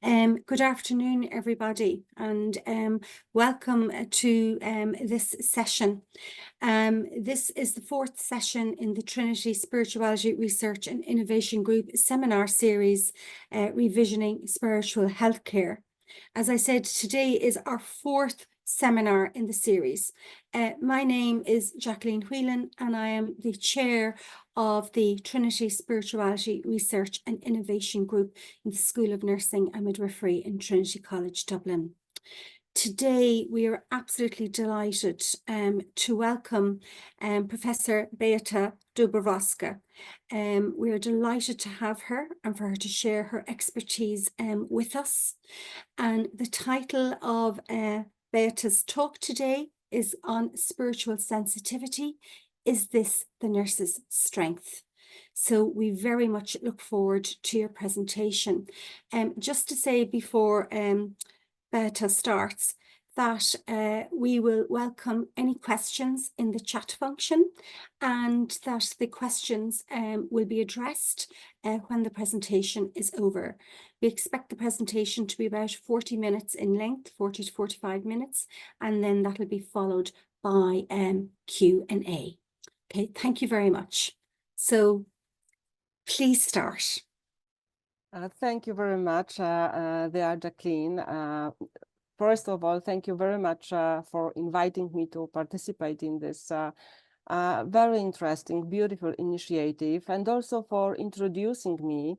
Good afternoon, everybody, and welcome to this session. This is the fourth session in the Trinity Spirituality Research and Innovation Group seminar series, Revisioning Spiritual Healthcare. As I said, today is our fourth seminar in the series. My name is Jacqueline Whelan, and I am the chair of the Trinity Spirituality Research and Innovation Group in the School of Nursing and Midwifery in Trinity College, Dublin. Today, we are absolutely delighted to welcome Professor Beata Dobrowolska. We are delighted to have her and for her to share her expertise with us. And the title of Beata's talk today is on spiritual sensitivity. Is this the nurse's strength? So we very much look forward to your presentation. Just to say before Beata starts that we will welcome any questions in the chat function, and that the questions will be addressed when the presentation is over. We expect the presentation to be about 40 minutes in length, 40 to 45 minutes, and then that will be followed by Q&A. Okay, thank you very much. So please start. Thank you very much, dear Jacqueline. First of all, thank you very much for inviting me to participate in this very interesting, beautiful initiative, and also for introducing me.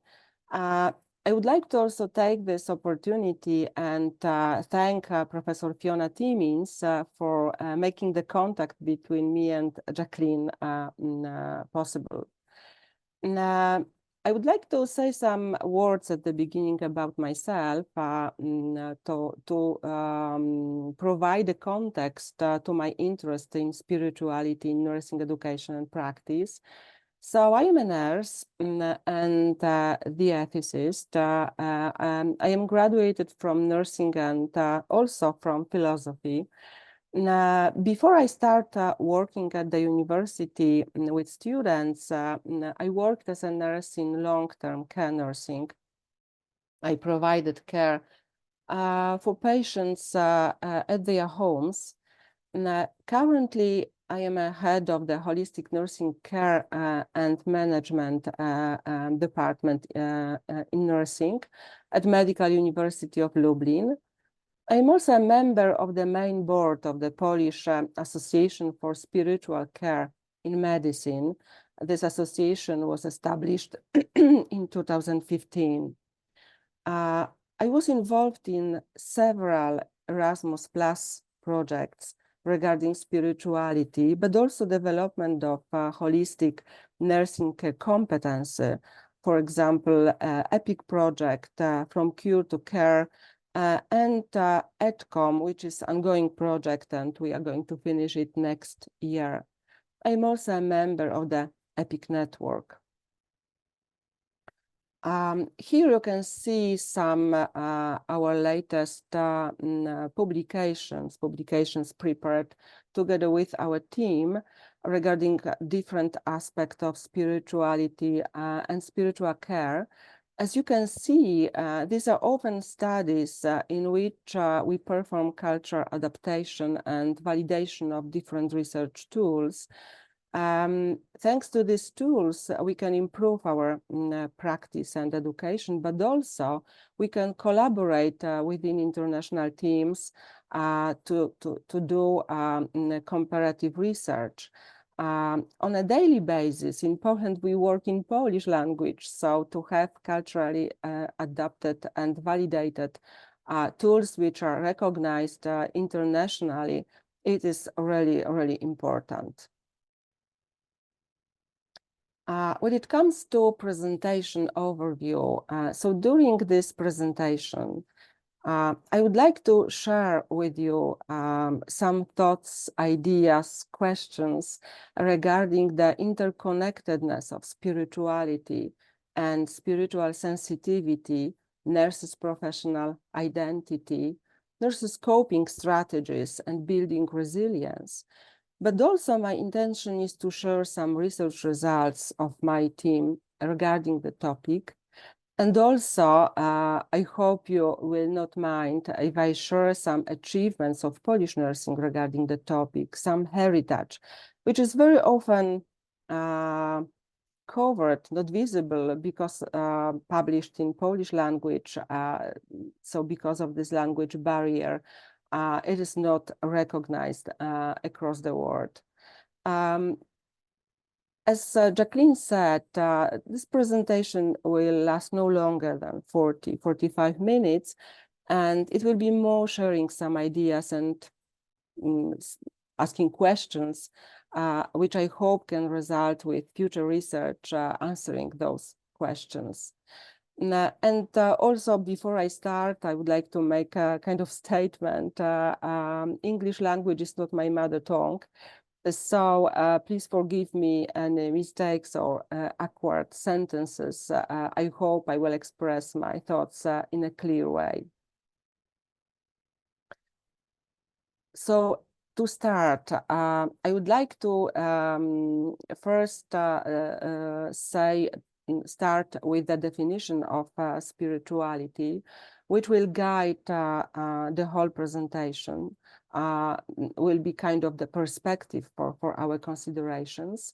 I would like to also take this opportunity and thank Professor Fiona Timmins for making the contact between me and Jacqueline possible. I would like to say some words at the beginning about myself to provide a context to my interest in spirituality, in nursing education and practice. So I am a nurse and the ethicist. I am graduated from nursing and also from philosophy. Before I start working at the university with students, I worked as a nurse in long-term care nursing. I provided care for patients at their homes. Currently, I am a head of the Holistic Nursing Care and Management Department in nursing at Medical University of Lublin. I'm also a member of the main board of the Polish Association for Spiritual Care in Medicine. This association was established in 2015. I was involved in several Erasmus Plus projects regarding spirituality, but also development of holistic nursing care competence. For example, EPIC project, From Cure to Care, and EdCom, which is an ongoing project, and we are going to finish it next year. I'm also a member of the EPIC network. Here you can see some our latest publications prepared together with our team regarding different aspects of spirituality and spiritual care. As you can see, these are often studies in which we perform cultural adaptation and validation of different research tools. Thanks to these tools, we can improve our practice and education, but also we can collaborate within international teams to do comparative research. On a daily basis, in Poland, we work in Polish language, so to have culturally adapted and validated tools which are recognized internationally, it is really, really important. When it comes to presentation overview, so during this presentation, I would like to share with you some thoughts, ideas, questions regarding the interconnectedness of spirituality and spiritual sensitivity, nurses' professional identity, nurses' coping strategies, and building resilience. But also my intention is to share some research results of my team regarding the topic. And also, I hope you will not mind if I share some achievements of Polish nursing regarding the topic, some heritage, which is very often covered, not visible, because published in Polish language. So because of this language barrier, it is not recognized across the world. As Jacqueline said, this presentation will last no longer than 45 minutes, and it will be more sharing some ideas and asking questions, which I hope can result with future research answering those questions. And also, before I start, I would like to make a kind of statement. English language is not my mother tongue. So please forgive me any mistakes or awkward sentences. I hope I will express my thoughts in a clear way. So to start, I would like to first start with the definition of spirituality, which will guide the whole presentation. Will be kind of the perspective for our considerations.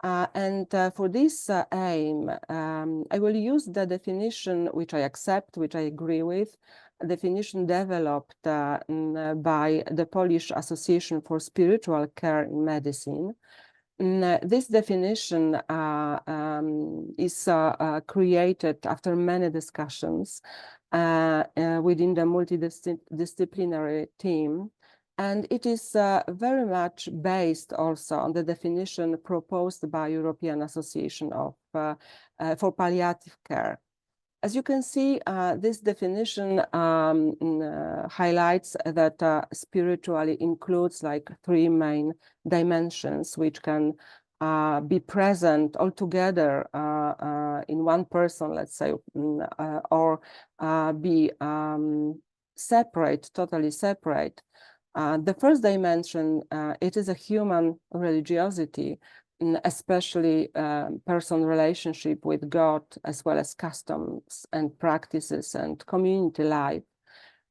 And for this aim, I will use the definition which I accept, which I agree with, a definition developed by the Polish Association for Spiritual Care in Medicine. This definition is created after many discussions within the multidisciplinary team. And it is very much based also on the definition proposed by European Association of for Palliative Care. As you can see, this definition highlights that spirituality includes like three main dimensions, which can be present all together in one person, let's say, or be separate, totally separate. The first dimension, it is a human religiosity, especially personal relationship with God, as well as customs and practices and community life.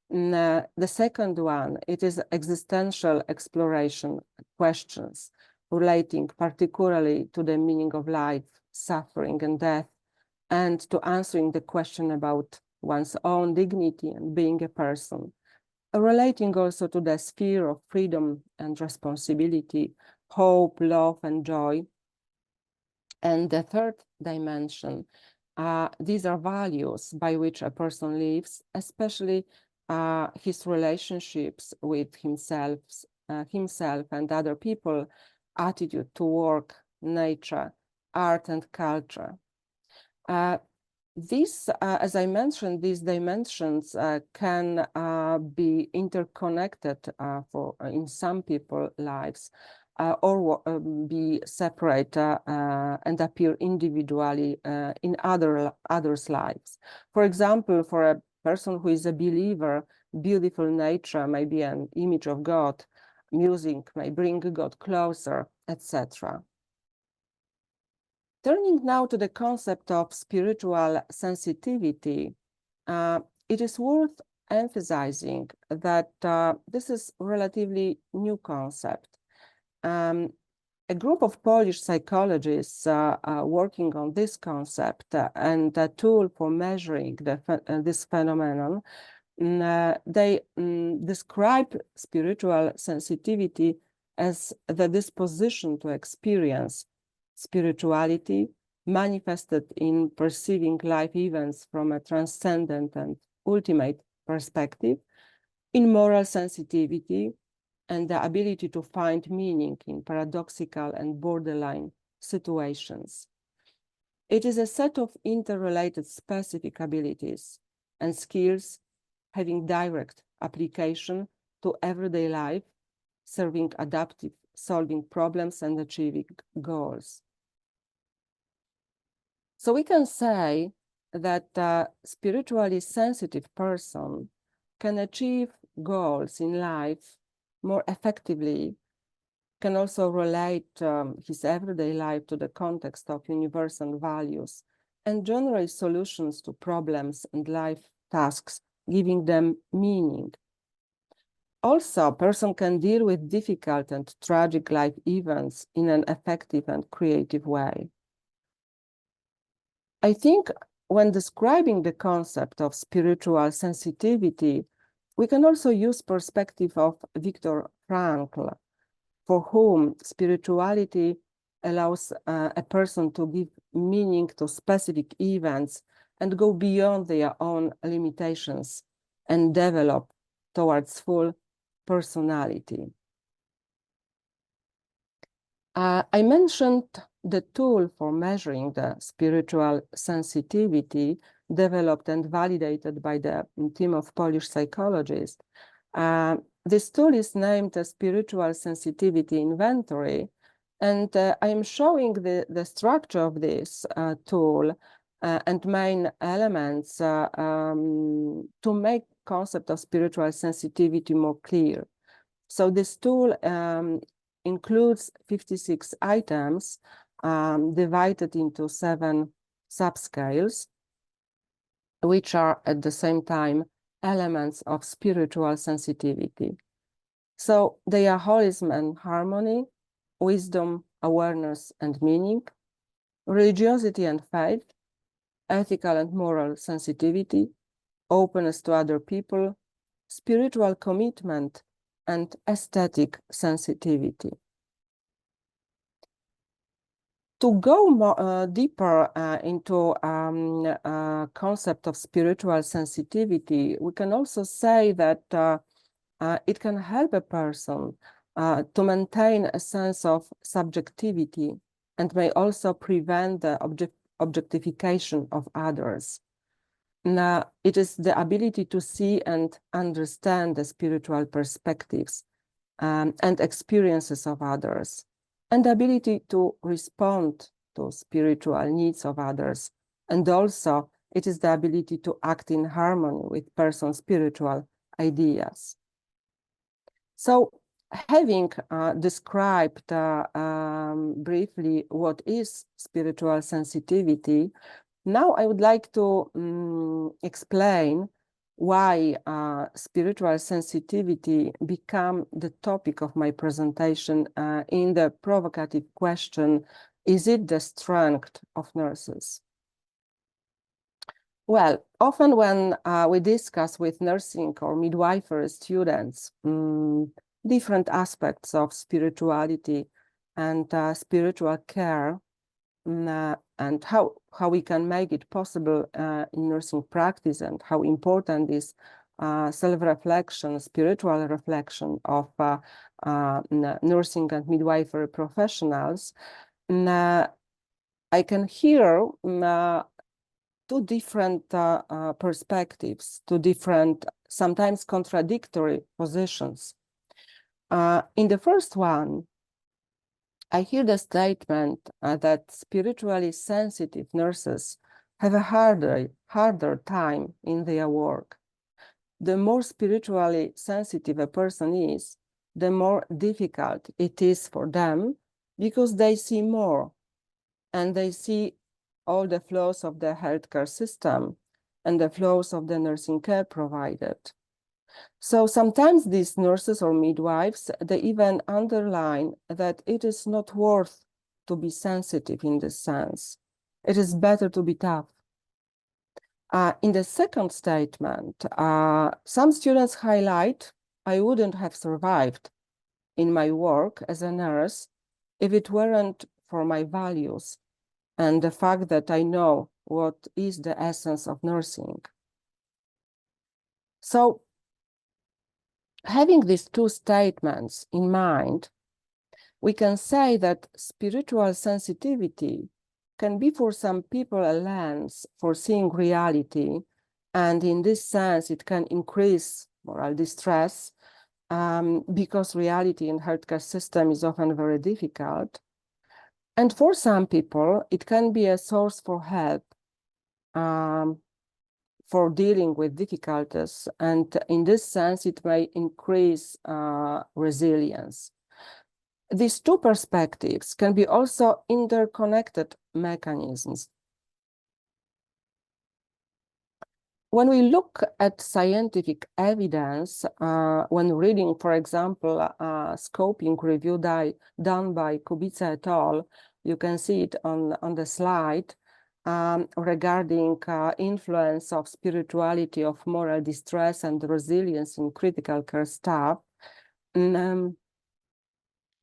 The second one, it is existential exploration questions relating particularly to the meaning of life, suffering, and death, and to answering the question about one's own dignity and being a person. Relating also to the sphere of freedom and responsibility, hope, love, and joy. And the third dimension, these are values by which a person lives, especially his relationships with himself and other people, attitude to work, nature, art, and culture. As I mentioned, these dimensions can be interconnected in some people's lives or be separate and appear individually in others' lives. For example, for a person who is a believer, beautiful nature may be an image of God, music may bring God closer, etc. Turning now to the concept of spiritual sensitivity, it is worth emphasizing that this is a relatively new concept. A group of Polish psychologists working on this concept and a tool for measuring this phenomenon, they describe spiritual sensitivity as the disposition to experience spirituality manifested in perceiving life events from a transcendent and ultimate perspective, in moral sensitivity, and the ability to find meaning in paradoxical and borderline situations. It is a set of interrelated specific abilities and skills having direct application to everyday life, serving adaptive solving problems and achieving goals. So we can say that a spiritually sensitive person can achieve goals in life more effectively, can also relate his everyday life to the context of universal values and generate solutions to problems and life tasks, giving them meaning. Also, a person can deal with difficult and tragic life events in an effective and creative way. I think when describing the concept of spiritual sensitivity, we can also use perspective of Viktor Frankl, for whom spirituality allows a person to give meaning to specific events and go beyond their own limitations and develop towards full personality. I mentioned the tool for measuring the spiritual sensitivity developed and validated by the team of Polish psychologists. This tool is named a Spiritual Sensitivity Inventory, and I'm showing the structure of this tool and main elements to make concept of spiritual sensitivity more clear. So this tool includes 56 items divided into 7 subscales, which are at the same time elements of spiritual sensitivity. So they are holism and harmony, wisdom, awareness and meaning, religiosity and faith, ethical and moral sensitivity, openness to other people, spiritual commitment, and aesthetic sensitivity. To go more deeper into concept of spiritual sensitivity, we can also say that it can help a person to maintain a sense of subjectivity and may also prevent the objectification of others. Now, it is the ability to see and understand the spiritual perspectives and experiences of others, and the ability to respond to spiritual needs of others. And also, it is the ability to act in harmony with person's spiritual ideas. So, having described briefly what is spiritual sensitivity, now I would like to explain why spiritual sensitivity became the topic of my presentation in the provocative question, is it the strength of nurses? Well, often when we discuss with nursing or midwifery students different aspects of spirituality and spiritual care, and how we can make it possible in nursing practice, and how important is self-reflection, spiritual reflection of nursing and midwifery professionals, I can hear two different perspectives, two different, sometimes contradictory positions. In the first one, I hear the statement that spiritually sensitive nurses have a harder time in their work. The more spiritually sensitive a person is, the more difficult it is for them, because they see more and they see all the flaws of the healthcare system and the flaws of the nursing care provided. So sometimes these nurses or midwives, they even underline that it is not worth to be sensitive in this sense. It is better to be tough. In the second statement, some students highlight, I wouldn't have survived in my work as a nurse if it weren't for my values and the fact that I know what is the essence of nursing. So, having these two statements in mind, we can say that spiritual sensitivity can be for some people a lens for seeing reality, and in this sense it can increase moral distress because reality in healthcare system is often very difficult. And for some people, it can be a source for help for dealing with difficulties, and in this sense it may increase resilience. These two perspectives can be also interconnected mechanisms. when we look at scientific evidence, when reading, for example, a scoping review done by Kubica et al., you can see it on the slide, regarding influence of spirituality, of moral distress and resilience in critical care staff.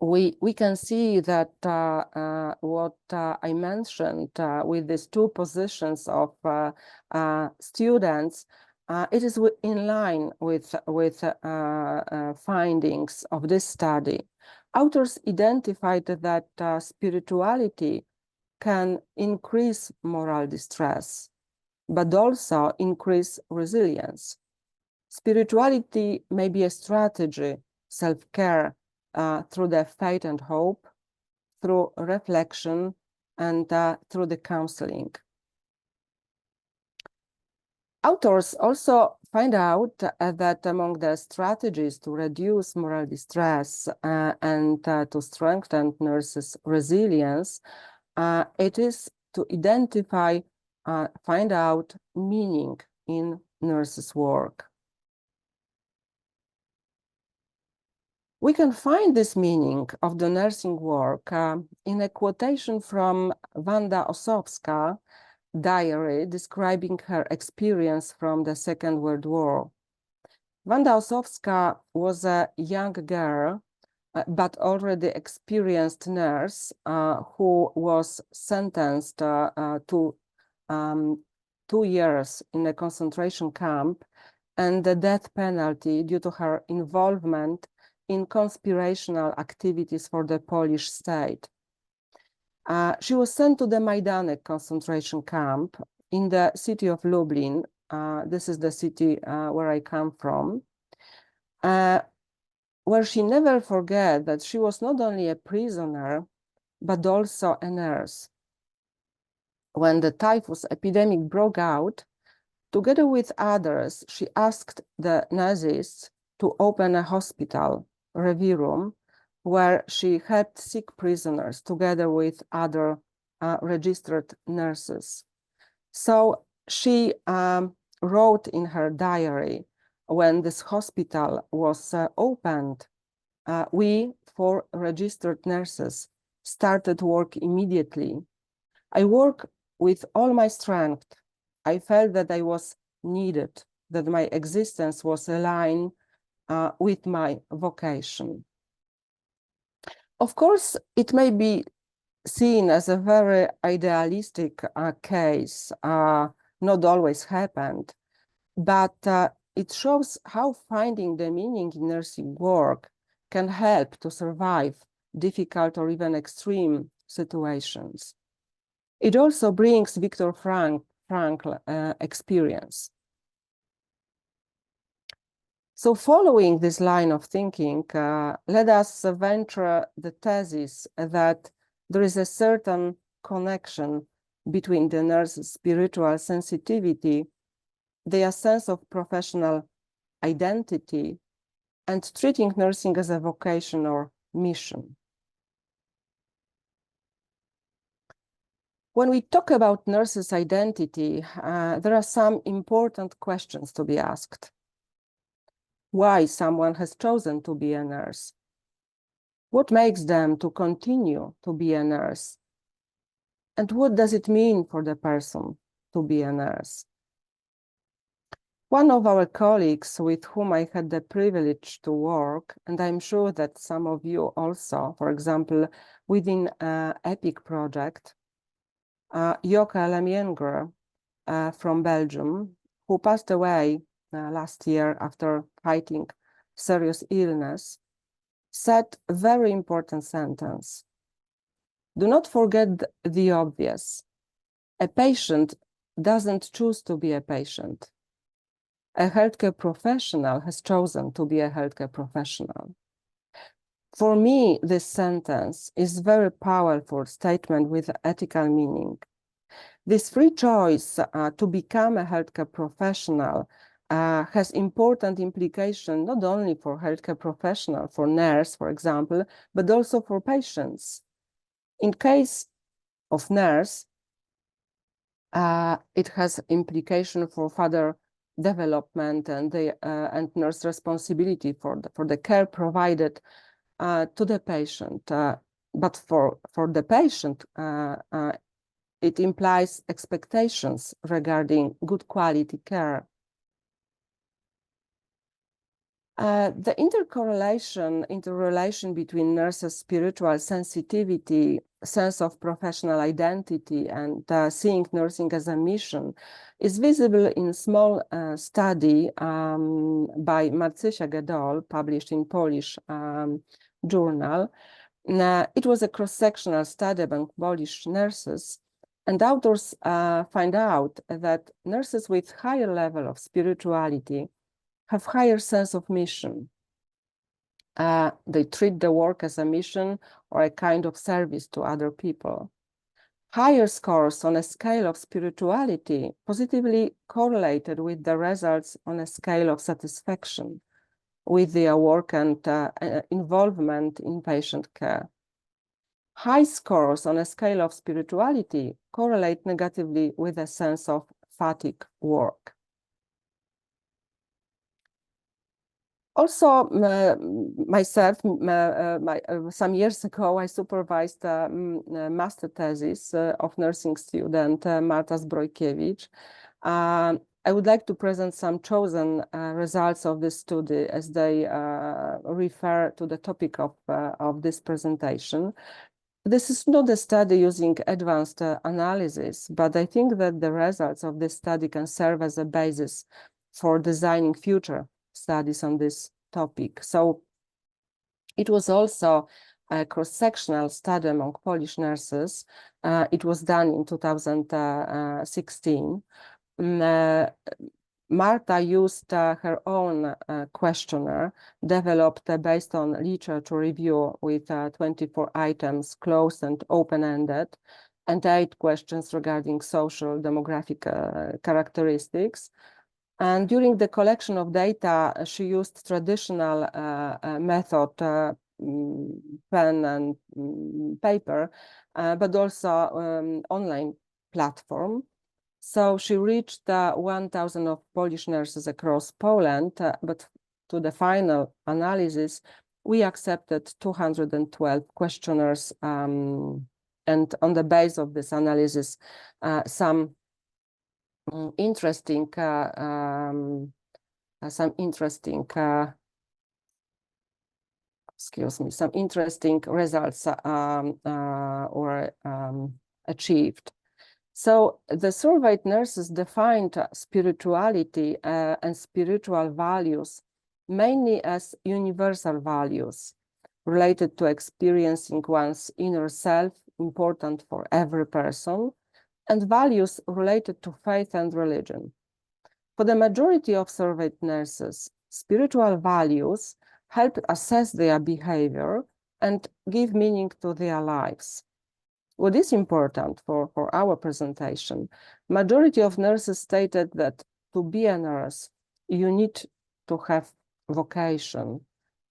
We can see that what I mentioned with these two positions of students, it is in line with findings of this study. Authors identified that spirituality can increase moral distress, but also increase resilience. Spirituality may be a strategy, self-care, through the faith and hope, through reflection, and through the counseling. Authors also find out that among the strategies to reduce moral distress and to strengthen nurses' resilience, it is to identify, find out meaning in nurses' work. We can find this meaning of the nursing work in a quotation from Wanda Ossowska diary describing her experience from the Second World War. Wanda Ossowska was a young girl, but already experienced nurse who was sentenced to 2 years in a concentration camp and the death penalty due to her involvement in conspirational activities for the Polish state. She was sent to the Majdanek concentration camp in the city of Lublin. This is the city where I come from, where she never forget that she was not only a prisoner, but also a nurse. When the typhus epidemic broke out, together with others, she asked the Nazis to open a hospital review room where she helped sick prisoners together with other registered nurses. So she wrote in her diary, when this hospital was opened, we, 4 registered nurses, started work immediately. I worked with all my strength. I felt that I was needed, that my existence was aligned with my vocation. Of course, it may be seen as a very idealistic case, not always happened, but it shows how finding the meaning in nursing work can help to survive difficult or even extreme situations. It also brings Viktor Frankl experience. So following this line of thinking, let us venture the thesis that there is a certain connection between the nurse's spiritual sensitivity, their sense of professional identity, and treating nursing as a vocation or mission. When we talk about nurses' identity, there are some important questions to be asked. Why someone has chosen to be a nurse? What makes them to continue to be a nurse? And what does it mean for the person to be a nurse? One of our colleagues with whom I had the privilege to work, and I'm sure that some of you also, for example, within EPIC project, Joka Lemienger from Belgium, who passed away last year after fighting serious illness, said a very important sentence. Do not forget the obvious. A patient doesn't choose to be a patient. A healthcare professional has chosen to be a healthcare professional. For me, this sentence is a very powerful statement with ethical meaning. This free choice to become a healthcare professional has important implications not only for healthcare professional, for nurse, for example, but also for patients. In case of nurse, it has implication for further development and nurse responsibility for the care provided to the patient. But for the patient, it implies expectations regarding good quality care. The interrelation between nurses' spiritual sensitivity, sense of professional identity, and seeing nursing as a mission is visible in a small study by Marcysia Gedol, published in Polish journal. It was a cross-sectional study among Polish nurses, and authors find out that nurses with higher level of spirituality have higher sense of mission. They treat the work as a mission or a kind of service to other people. Higher scores on a scale of spirituality positively correlated with the results on a scale of satisfaction with their work and involvement in patient care. High scores on a scale of spirituality correlate negatively with a sense of fatigue work. Also, myself, some years ago, I supervised a master thesis of nursing student Marta Zbrojkiewicz. I would like to present some chosen results of this study as they refer to the topic of this presentation. This is not a study using advanced analysis, but I think that the results of this study can serve as a basis for designing future studies on this topic. So it was also a cross-sectional study among Polish nurses. It was done in 2016. Marta used her own questionnaire developed based on literature review with 24 items, closed and open-ended, and 8 questions regarding social demographic characteristics. And during the collection of data, she used traditional method, pen and paper, but also online platform. So she reached 1,000 of Polish nurses across Poland, but to the final analysis, we accepted 212 questionnaires, and on the base of this analysis, some interesting results were achieved. So the surveyed nurses defined spirituality and spiritual values mainly as universal values related to experiencing one's inner self, important for every person, and values related to faith and religion. For the majority of surveyed nurses, spiritual values help assess their behavior and give meaning to their lives. What is important for our presentation, majority of nurses stated that to be a nurse, you need to have vocation.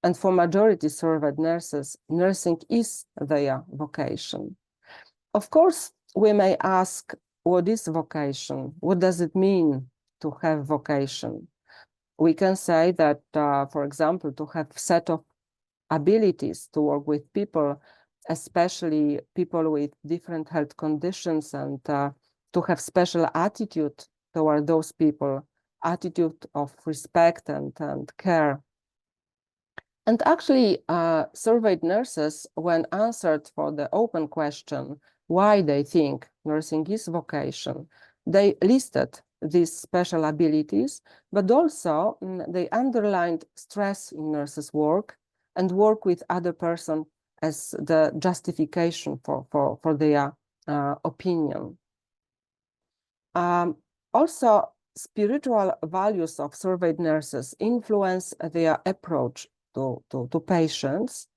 And for majority surveyed nurses, nursing is their vocation. Of course, we may ask, what is vocation? What does it mean to have vocation? We can say that, for example, to have set of abilities to work with people, especially people with different health conditions, and to have special attitude toward those people, attitude of respect and care. And actually, surveyed nurses, when answered for the open question, why they think nursing is vocation, they listed these special abilities, but also they underlined stress in nurses' work and work with other person as the justification for their opinion. Also, spiritual values of surveyed nurses influence their approach to patients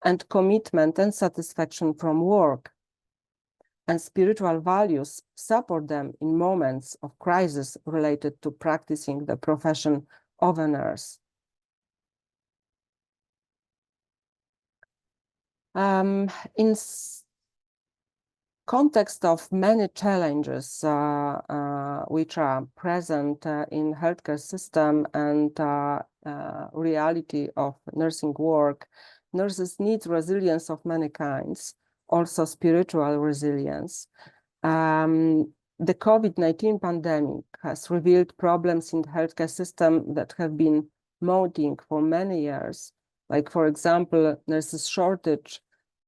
and commitment and satisfaction from work. And spiritual values support them in moments of crisis related to practicing the profession of a nurse. context of many challenges which are present in healthcare system and reality of nursing work, nurses need resilience of many kinds, also spiritual resilience. The COVID-19 pandemic has revealed problems in the healthcare system that have been mounting for many years, like, for example, nurses shortage,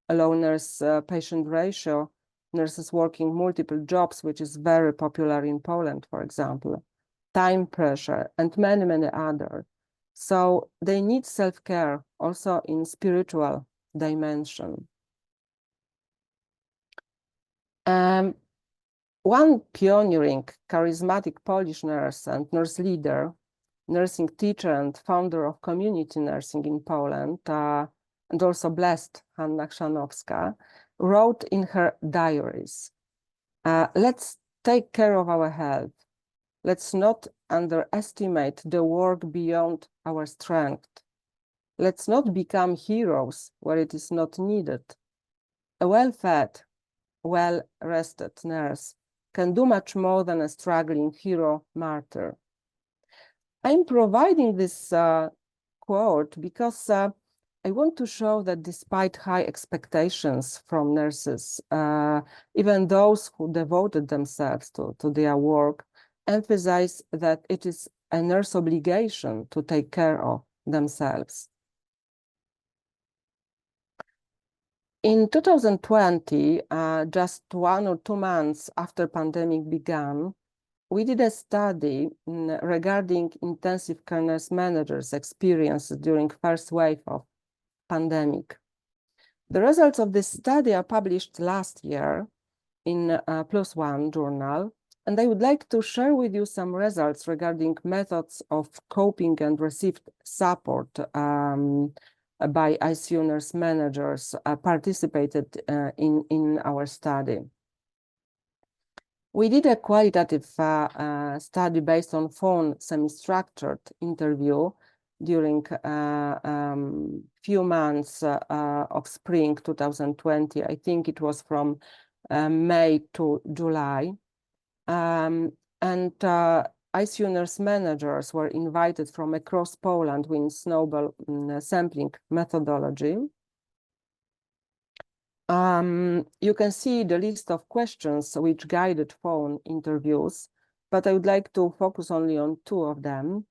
a low nurse-patient ratio, nurses working multiple jobs, which is very popular in Poland, for example, time pressure, and many, many other. So they need self-care also in spiritual dimension. One pioneering, charismatic Polish nurse and nurse leader, nursing teacher and founder of community nursing in Poland, and also blessed Hanna Chrzanowska, wrote in her diaries, let's take care of our health. Let's not underestimate the work beyond our strength. Let's not become heroes where it is not needed. A well-fed, well-rested nurse can do much more than a struggling hero martyr. I'm providing this quote because I want to show that despite high expectations from nurses, even those who devoted themselves to their work emphasize that it is a nurse obligation to take care of themselves. In 2020, just 1 or 2 months after pandemic began, we did a study regarding intensive care nurse managers' experiences during first wave of pandemic. The results of this study are published last year in +1 journal, and I would like to share with you some results regarding methods of coping and received support by ICU nurse managers participated in our study. We did a qualitative study based on phone semi-structured interview during few months of spring 2020. I think it was from May to July. And ICU nurse managers were invited from across Poland with snowball sampling methodology. You can see the list of questions which guided phone interviews, but I would like to focus only on 2 of them.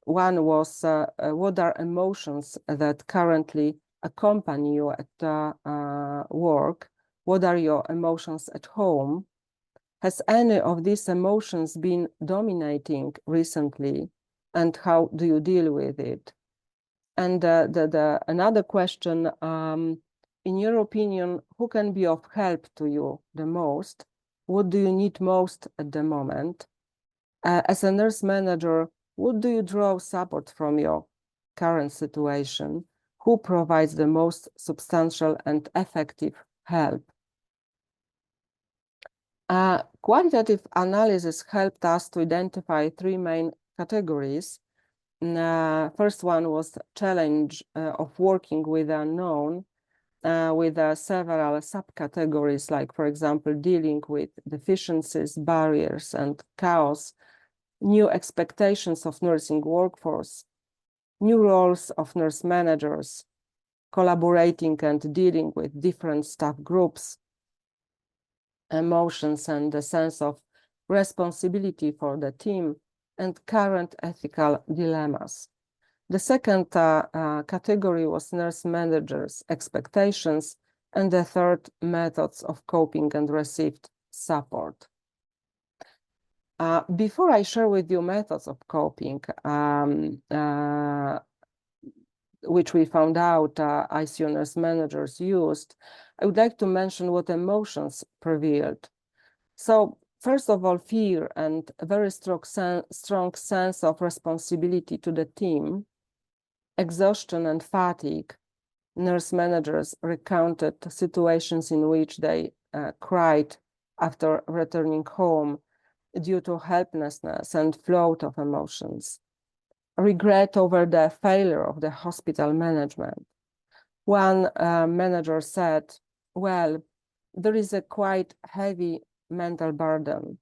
One was, what are emotions that currently accompany you at work? What are your emotions at home? Has any of these emotions been dominating recently? And how do you deal with it? And another question, in your opinion, who can be of help to you the most? What do you need most at the moment? As a nurse manager, what do you draw support from your current situation? Who provides the most substantial and effective help? Qualitative analysis helped us to identify 3 main categories. First one was challenge of working with the unknown, with several subcategories, like, for example, dealing with deficiencies, barriers, and chaos, new expectations of nursing workforce, new roles of nurse managers, collaborating and dealing with different staff groups, emotions and a sense of responsibility for the team, and current ethical dilemmas. The second category was nurse managers' expectations, and the third, methods of coping and received support. Before I share with you methods of coping, which we found out ICU nurse managers used, I would like to mention what emotions prevailed. So, first of all, fear and a very strong sense of responsibility to the team, exhaustion and fatigue. Nurse managers recounted situations in which they cried after returning home due to helplessness and float of emotions. Regret over the failure of the hospital management. One manager said, well, there is a quite heavy mental burden.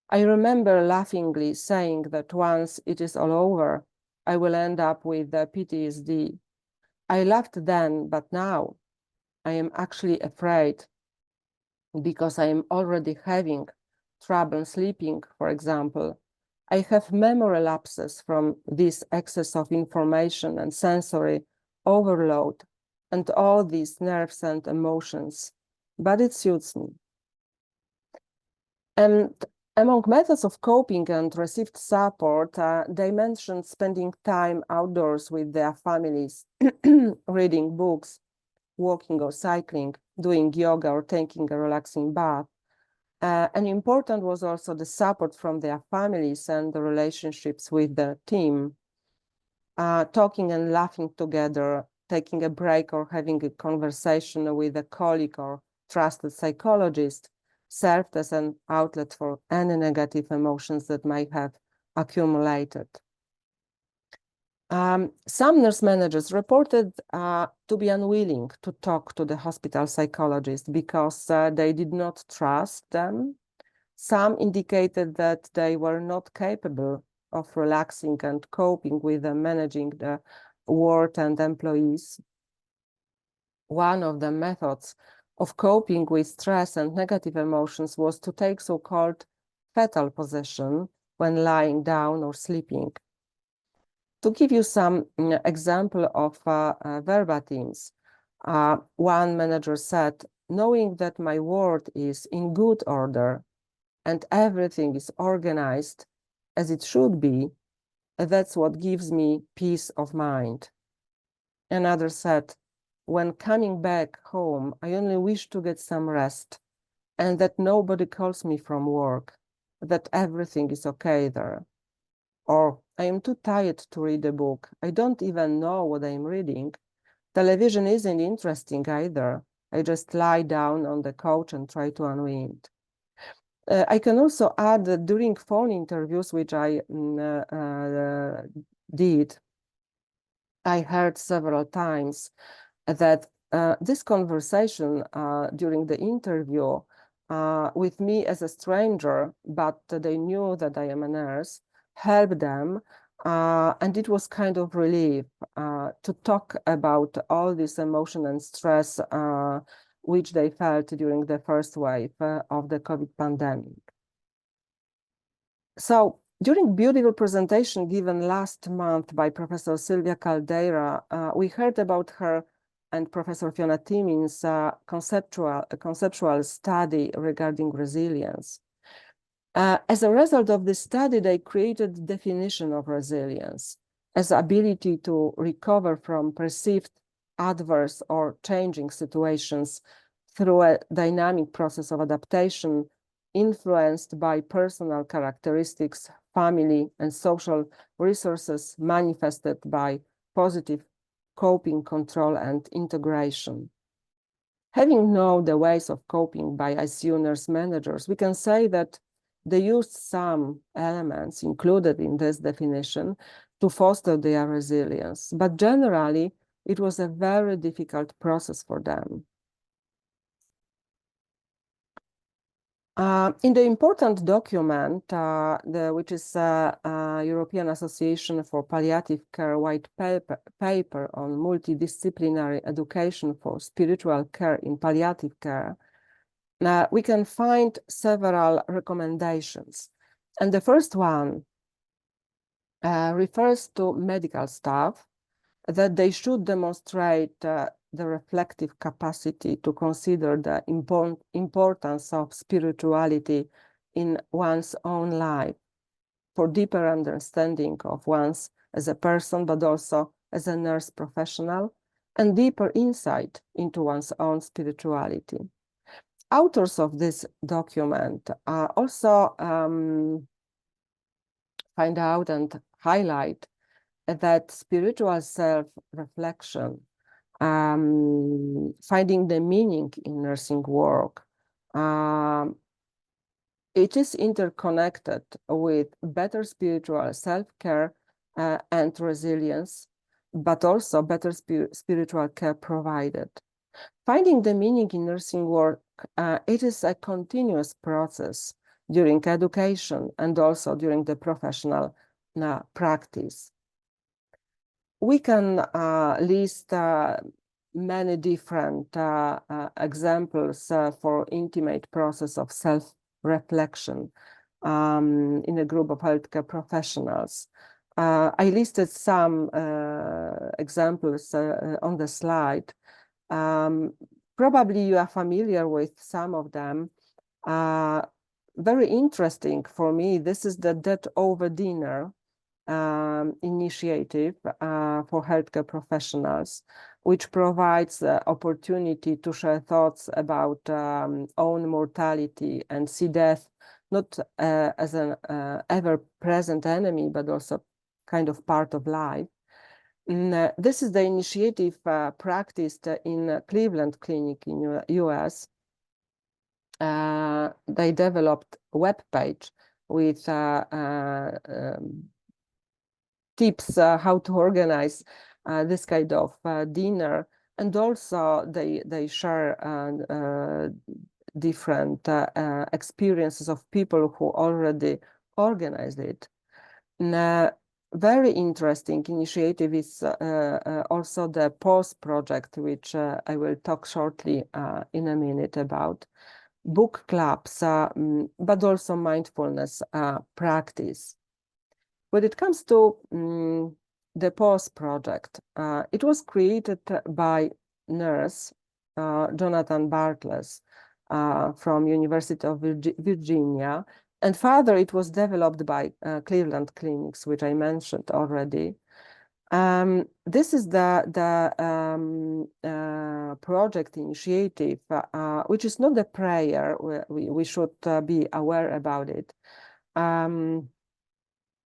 I remember laughingly saying that once it is all over, I will end up with PTSD. I laughed then, but now I am actually afraid because I am already having trouble sleeping, for example. I have memory lapses from this excess of information and sensory overload and all these nerves and emotions, but it suits me. And among methods of coping and received support, they mentioned spending time outdoors with their families, reading books, walking or cycling, doing yoga or taking a relaxing bath. And important was also the support from their families and the relationships with the team, talking and laughing together, taking a break or having a conversation with a colleague or trusted psychologist served as an outlet for any negative emotions that might have accumulated. Some nurse managers reported to be unwilling to talk to the hospital psychologist because they did not trust them. Some indicated that they were not capable of relaxing and coping with managing the ward and employees. One of the methods of coping with stress and negative emotions was to take so-called fetal position when lying down or sleeping. To give you some example of verbatims, one manager said, knowing that my ward is in good order and everything is organized as it should be, that's what gives me peace of mind. Another said, when coming back home, I only wish to get some rest and that nobody calls me from work, that everything is okay there. Or I am too tired to read a book. I don't even know what I'm reading. Television isn't interesting either. I just lie down on the couch and try to unwind. I can also add that during phone interviews, which I did, I heard several times that this conversation during the interview with me as a stranger, but they knew that I am a nurse, helped them. And it was kind of relief to talk about all this emotion and stress which they felt during the first wave of the COVID pandemic. So during beautiful presentation given last month by Professor Silvia Caldeira, we heard about her and Professor Fiona Timmins' conceptual study regarding resilience. As a result of this study, they created the definition of resilience as the ability to recover from perceived adverse or changing situations through a dynamic process of adaptation influenced by personal characteristics, family, and social resources manifested by positive coping, control, and integration. Having known the ways of coping by ICU nurse managers, we can say that they used some elements included in this definition to foster their resilience, but generally, it was a very difficult process for them. In the important document, which is European Association for Palliative Care white paper on multidisciplinary education for spiritual care in palliative care, we can find several recommendations. And the first one refers to medical staff, that they should demonstrate the reflective capacity to consider the importance of spirituality in one's own life for deeper understanding of one's as a person, but also as a nurse professional, and deeper insight into one's own spirituality. Authors of this document also find out and highlight that spiritual self-reflection, finding the meaning in nursing work, it is interconnected with better spiritual self-care and resilience, but also better spiritual care provided. Finding the meaning in nursing work it is a continuous process during education and also during the professional practice. We can list many different examples for intimate process of self-reflection in a group of healthcare professionals. I listed some examples on the slide. Probably you are familiar with some of them. Very interesting for me, this is the Death Over Dinner initiative for healthcare professionals, which provides the opportunity to share thoughts about own mortality and see death not as an ever-present enemy, but also kind of part of life. This is the initiative practiced in Cleveland Clinic in US. They developed a web page with tips how to organize this kind of dinner, and also they share different experiences of people who already organized it. Very interesting initiative is also the Pause project, which I will talk shortly in a minute about. Book clubs, but also mindfulness practice. When it comes to the Pause project, it was created by nurse Jonathan Bartles from University of Virginia, and further it was developed by Cleveland Clinics, which I mentioned already. This is the project initiative, which is not a prayer. We should be aware about it.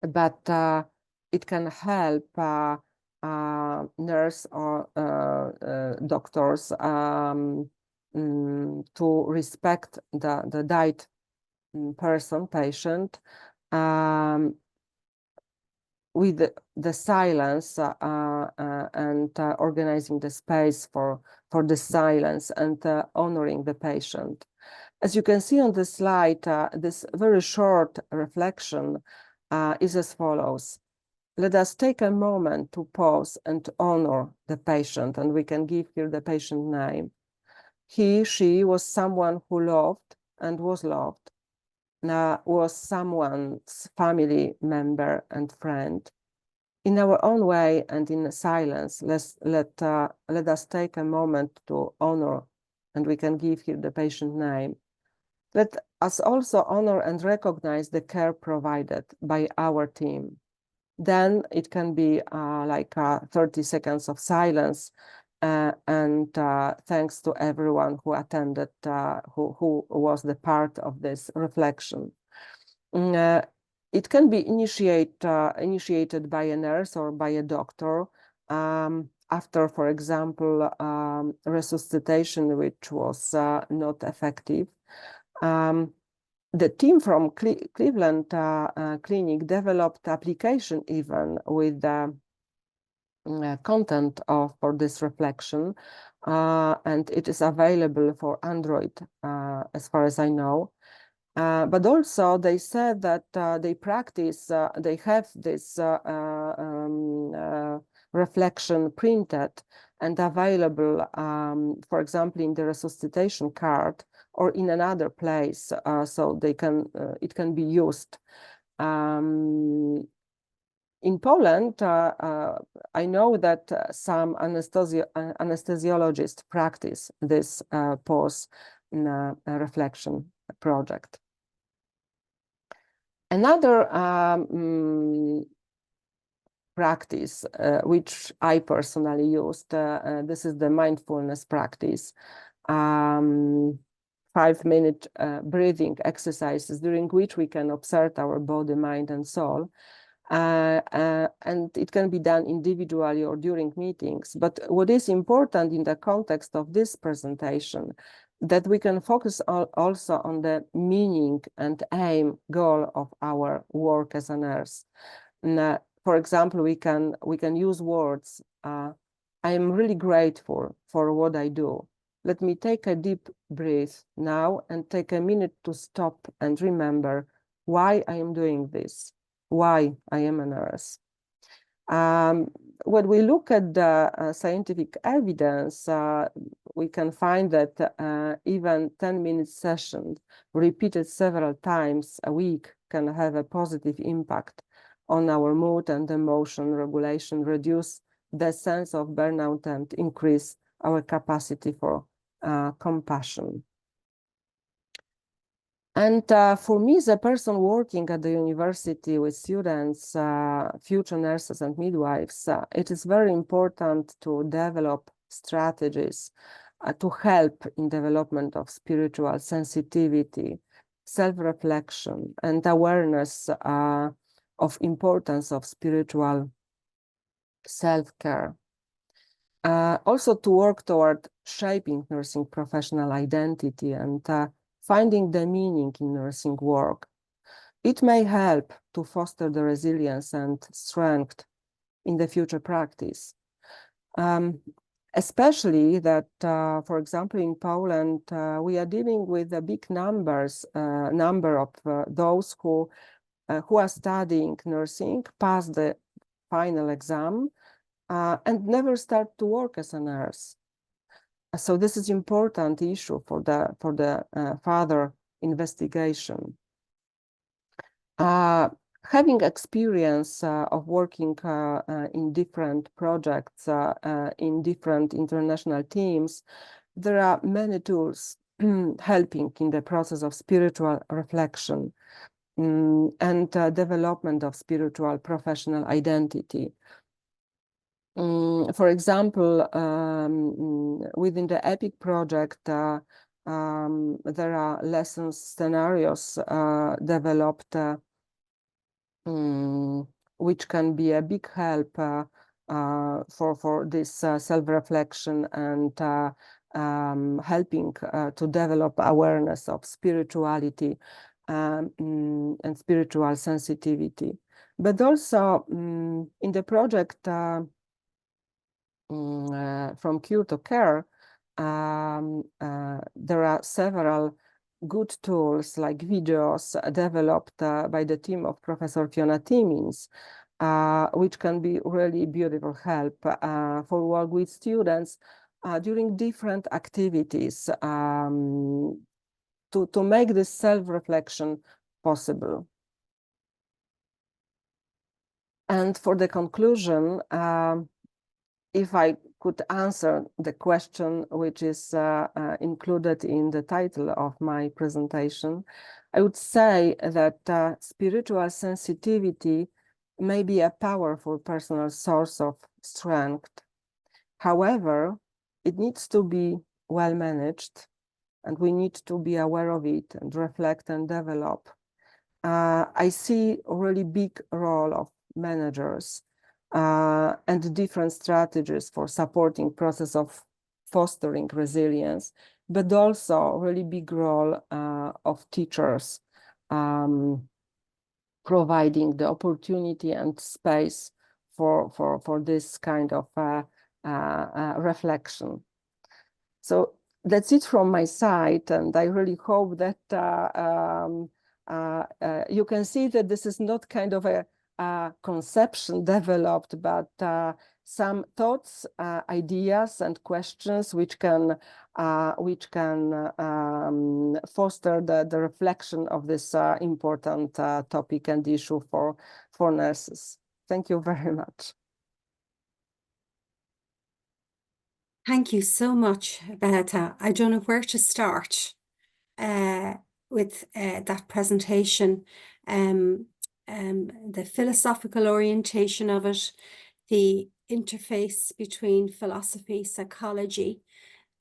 But it can help nurse or doctors to respect the died patient, with the silence and organizing the space for the silence and honoring the patient. As you can see on the slide, this very short reflection is as follows. Let us take a moment to pause and honor the patient, and we can give here the patient name. He, she was someone who loved and was loved, was someone's family member and friend. In our own way and in silence, let us take a moment to honor, and we can give here the patient name. Let us also honor and recognize the care provided by our team. Then it can be like 30 seconds of silence, and thanks to everyone who attended, who was the part of this reflection. It can be initiated by a nurse or by a doctor after, for example, resuscitation, which was not effective. The team from Cleveland Clinic developed application even with the content for this reflection, and it is available for Android as far as I know. But also they said that they practice, they have this reflection printed and available, for example, in the resuscitation card or in another place, so they can it can be used. In Poland, I know that some anesthesiologists practice this pause reflection project. Another practice which I personally used, this is the mindfulness practice. 5-minute breathing exercises during which we can observe our body, mind, and soul. And it can be done individually or during meetings. But what is important in the context of this presentation, that we can focus also on the meaning and aim, goal of our work as a nurse. And, for example, we can use words. I am really grateful for what I do. let me take a deep breath now and take a minute to stop and remember why I am doing this, why I am a nurse. When we look at the scientific evidence, we can find that even 10-minute sessions repeated several times a week can have a positive impact on our mood and emotion regulation, reduce the sense of burnout, and increase our capacity for compassion. And for me, as a person working at the university with students, future nurses and midwives, it is very important to develop strategies to help in development of spiritual sensitivity, self-reflection, and awareness of importance of spiritual self-care. Also to work toward shaping nursing professional identity and finding the meaning in nursing work. It may help to foster the resilience and strength in the future practice. Especially that, for example, in Poland, we are dealing with a big number of those who are studying nursing, pass the final exam, and never start to work as a nurse. So this is important issue for the further investigation. Having experience of working in different projects, in different international teams, there are many tools helping in the process of spiritual reflection and development of spiritual professional identity. For example, within the EPIC project, there are lessons scenarios developed which can be a big help for this self-reflection and helping to develop awareness of spirituality and spiritual sensitivity. But also in the project from cure to care, there are several good tools like videos developed by the team of Professor Fiona Timmins, which can be really beautiful help for work with students during different activities to make this self-reflection possible. And for the conclusion, if I could answer the question which is included in the title of my presentation, I would say that spiritual sensitivity may be a powerful personal source of strength. However, it needs to be well managed, and we need to be aware of it and reflect and develop. I see a really big role of managers and different strategies for supporting process of fostering resilience, but also really big role of teachers providing the opportunity and space for this kind of reflection. So that's it from my side, and I really hope that you can see that this is not kind of a conception developed, but some thoughts, ideas, and questions which can foster the reflection of this important topic and issue for nurses. Thank you very much. Thank you so much, Beata. I don't know where to start with that presentation. The philosophical orientation of it, the interface between philosophy, psychology,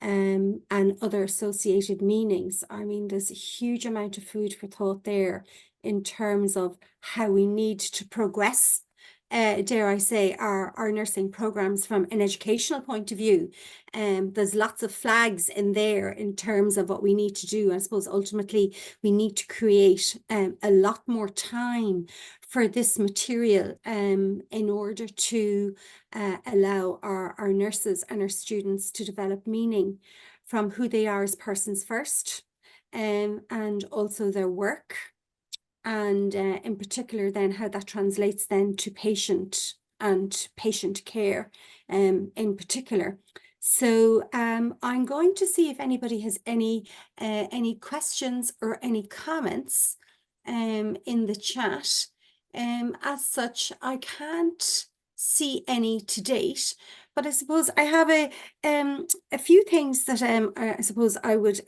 and other associated meanings. I mean, there's a huge amount of food for thought there in terms of how we need to progress, dare I say, our nursing programs from an educational point of view. There's lots of flags in there in terms of what we need to do. I suppose ultimately we need to create a lot more time for this material in order to allow our nurses and our students to develop meaning from who they are as persons first, and also their work, and in particular then how that translates then to patient and patient care in particular. So I'm going to see if anybody has any questions or any comments in the chat. As such, I can't see any to date, but I suppose I have a few things that I suppose I would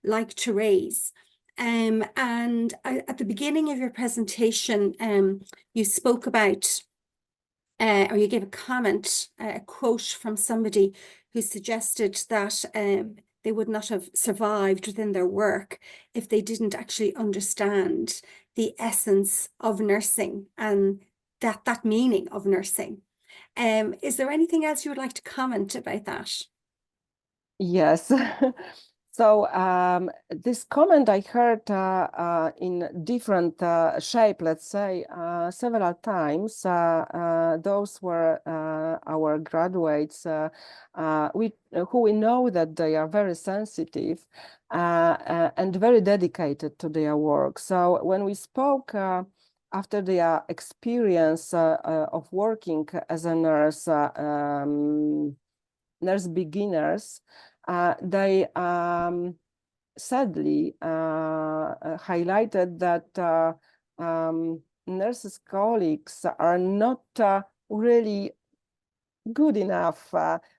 like to raise. At the beginning of your presentation, you spoke about, or you gave a comment, a quote from somebody who suggested that they would not have survived within their work if they didn't actually understand the essence of nursing and that meaning of nursing. Is there anything else you would like to comment about that? Yes. So this comment I heard in different shape, let's say, several times. Those were our graduates who we know that they are very sensitive and very dedicated to their work. So when we spoke after their experience of working as a nurse, nurse beginners, they sadly highlighted that nurses colleagues are not really good enough,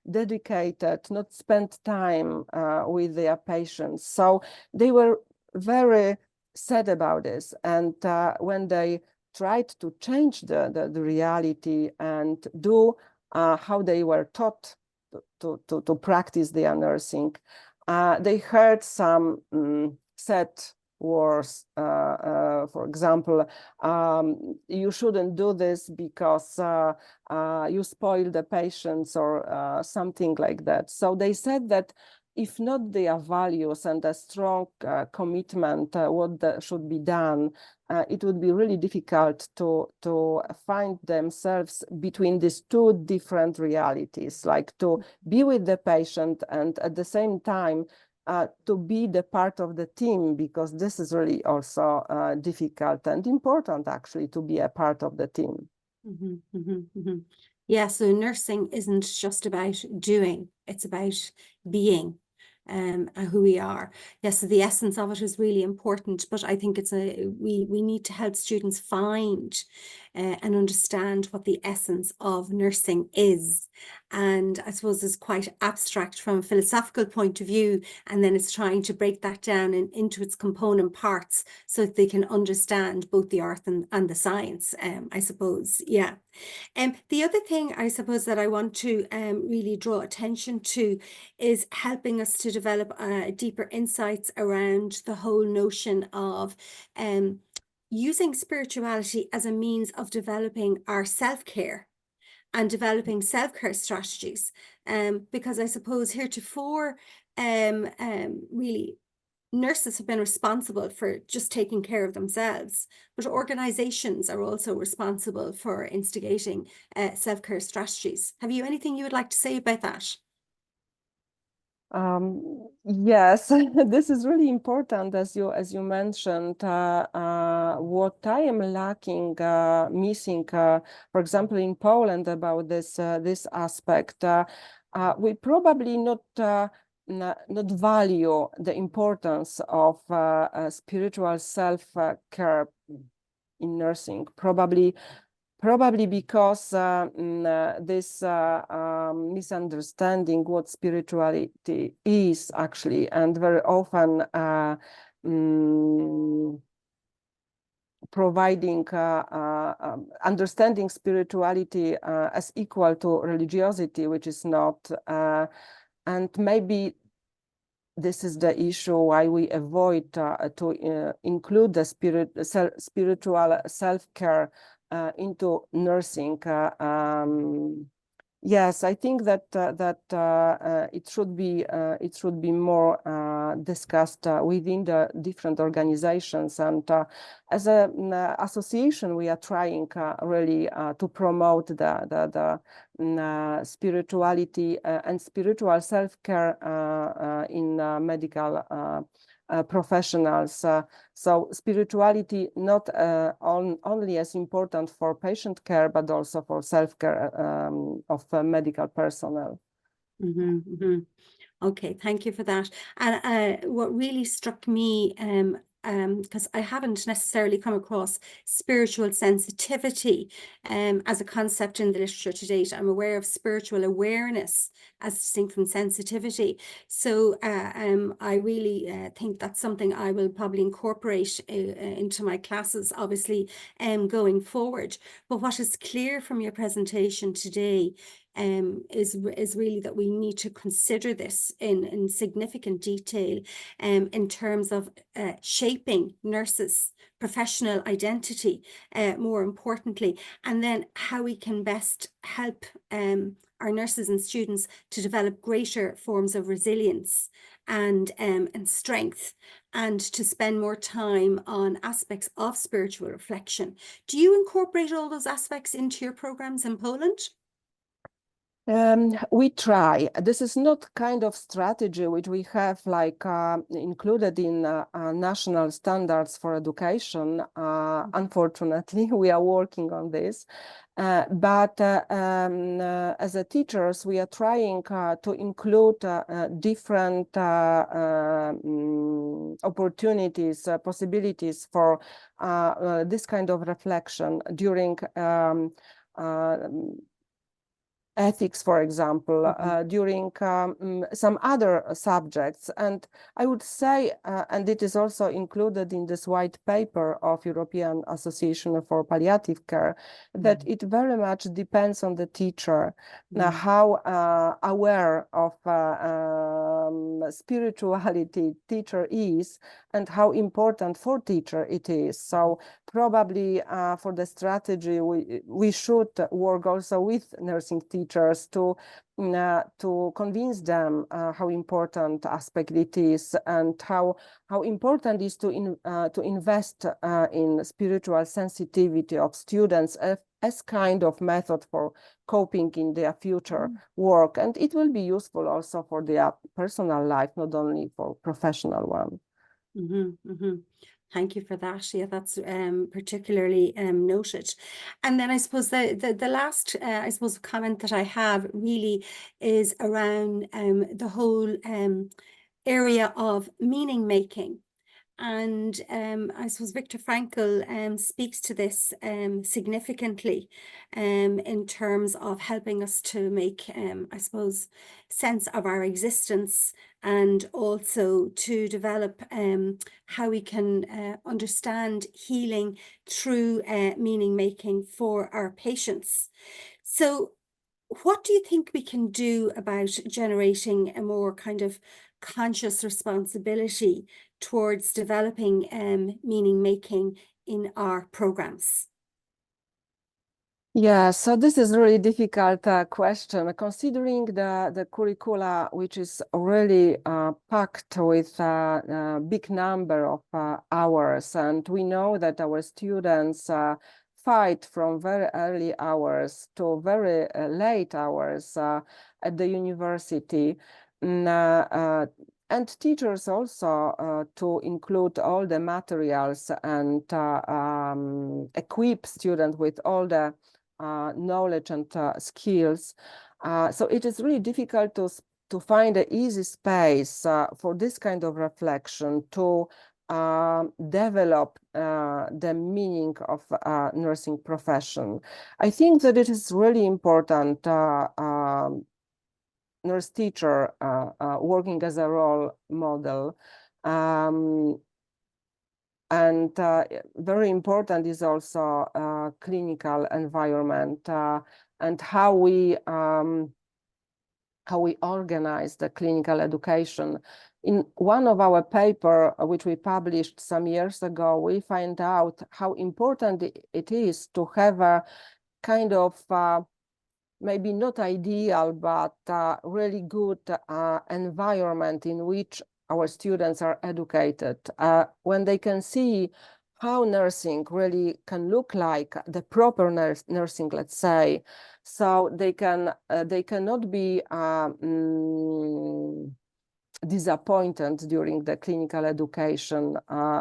dedicated, not spend time with their patients. So they were very sad about this. And when they tried to change the reality and do how they were taught to practice their nursing, they heard some sad words. For example, you shouldn't do this because you spoil the patients, or something like that. So they said that if not their values and a strong commitment what should be done, it would be really difficult to find themselves between these two different realities, like to be with the patient and at the same time to be the part of the team, because this is really also difficult and important, actually, to be a part of the team. Mm-hmm, mm-hmm, mm-hmm. Yeah, so nursing isn't just about doing, it's about being who we are. Yes, so the essence of it is really important, but I think we need to help students find and understand what the essence of nursing is. And I suppose it's quite abstract from a philosophical point of view, and then it's trying to break that down into its component parts so that they can understand both the art and the science, I suppose. Yeah. The other thing I suppose that I want to really draw attention to is helping us to develop deeper insights around the whole notion of using spirituality as a means of developing our self-care and developing self-care strategies. Because I suppose heretofore, really, nurses have been responsible for just taking care of themselves, but organizations are also responsible for instigating self-care strategies. Have you anything you would like to say about that? Yes, this is really important, as you mentioned. What I am lacking, missing, for example, in Poland about this aspect, we probably not value the importance of spiritual self-care in nursing. Probably because this misunderstanding what spirituality is actually, and very often providing understanding spirituality as equal to religiosity, which is not, and maybe this is the issue why we avoid to include the spiritual self-care into nursing. Yes, I think that it should be more discussed within the different organizations, and as an association, we are trying really to promote the spirituality and spiritual self-care in medical professionals. So spirituality not only as important for patient care, but also for self-care of medical personnel. Okay, thank you for that. And what really struck me, because I haven't necessarily come across spiritual sensitivity as a concept in the literature to date. I'm aware of spiritual awareness as distinct from sensitivity. So I really think that's something I will probably incorporate into my classes, obviously, going forward. But what is clear from your presentation today is really that we need to consider this in significant detail in terms of shaping nurses' professional identity, more importantly, and then how we can best help our nurses and students to develop greater forms of resilience and strength, and to spend more time on aspects of spiritual reflection. Do you incorporate all those aspects into your programs in Poland? We try. This is not kind of strategy which we have like included in national standards for education. Unfortunately, we are working on this. But as a teachers, we are trying to include different opportunities, possibilities for this kind of reflection during ethics, for example, during some other subjects. And I would say, and it is also included in this white paper of European Association for Palliative Care, that it very much depends on the teacher, how aware of spirituality teacher is, and how important for teacher it is. So probably for the strategy, we should work also with nursing teachers to convince them how important aspect it is, and how important it is to invest in spiritual sensitivity of students as kind of method for coping in their future work. And it will be useful also for their personal life, not only for professional one. Thank you for that. Yeah, that's particularly noted. And then I suppose the last I suppose comment that I have really is around the whole area of meaning making. And I suppose Viktor Frankl speaks to this significantly in terms of helping us to make, I suppose, sense of our existence, and also to develop how we can understand healing through meaning making for our patients. So what do you think we can do about generating a more kind of conscious responsibility towards developing meaning making in our programs? Yeah, so this is a really difficult question, considering the curricula, which is really packed with a big number of hours. And we know that our students fight from very early hours to very late hours at the university. And teachers also to include all the materials and equip students with all the knowledge and skills. So it is really difficult to find an easy space for this kind of reflection, to develop the meaning of nursing profession. I think that it is really important nurse teacher working as a role model. And very important is also clinical environment and how we organize the clinical education. In one of our paper, which we published some years ago, we find out how important it is to have a kind of maybe not ideal, but really good environment in which our students are educated, when they can see how nursing really can look like, the proper nursing, let's say, so they cannot be disappointed during the clinical education,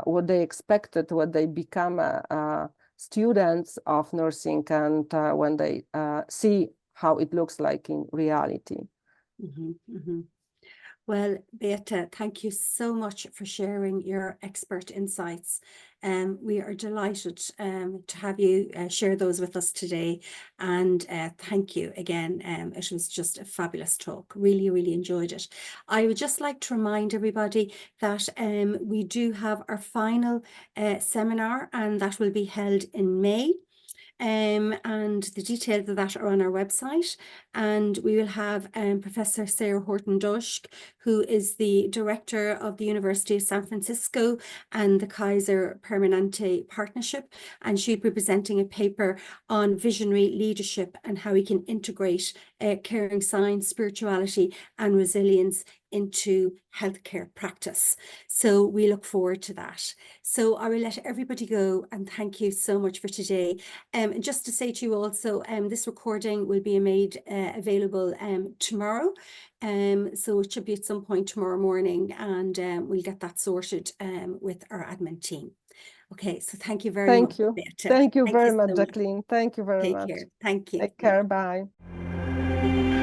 what they expected, what they become students of nursing, and when they see how it looks like in reality. Well, Beata, thank you so much for sharing your expert insights. We are delighted to have you share those with us today. And thank you again. It was just a fabulous talk. Really, really enjoyed it. I would just like to remind everybody that we do have our final seminar, and that will be held in May. And the details of that are on our website. And we will have Professor Sarah Horton-Dushk, who is the director of the University of San Francisco and the Kaiser Permanente Partnership. And she'll be presenting a paper on visionary leadership and how we can integrate caring science, spirituality, and resilience into healthcare practice. So we look forward to that. So I will let everybody go, and thank you so much for today. And just to say to you also, this recording will be made available tomorrow. So it should be at some point tomorrow morning, and we'll get that sorted with our admin team. Okay, so thank you very much. You. Beata. Thank you very much, so Jacqueline. Thank you very much. Take care. Thank you. Take care. Bye.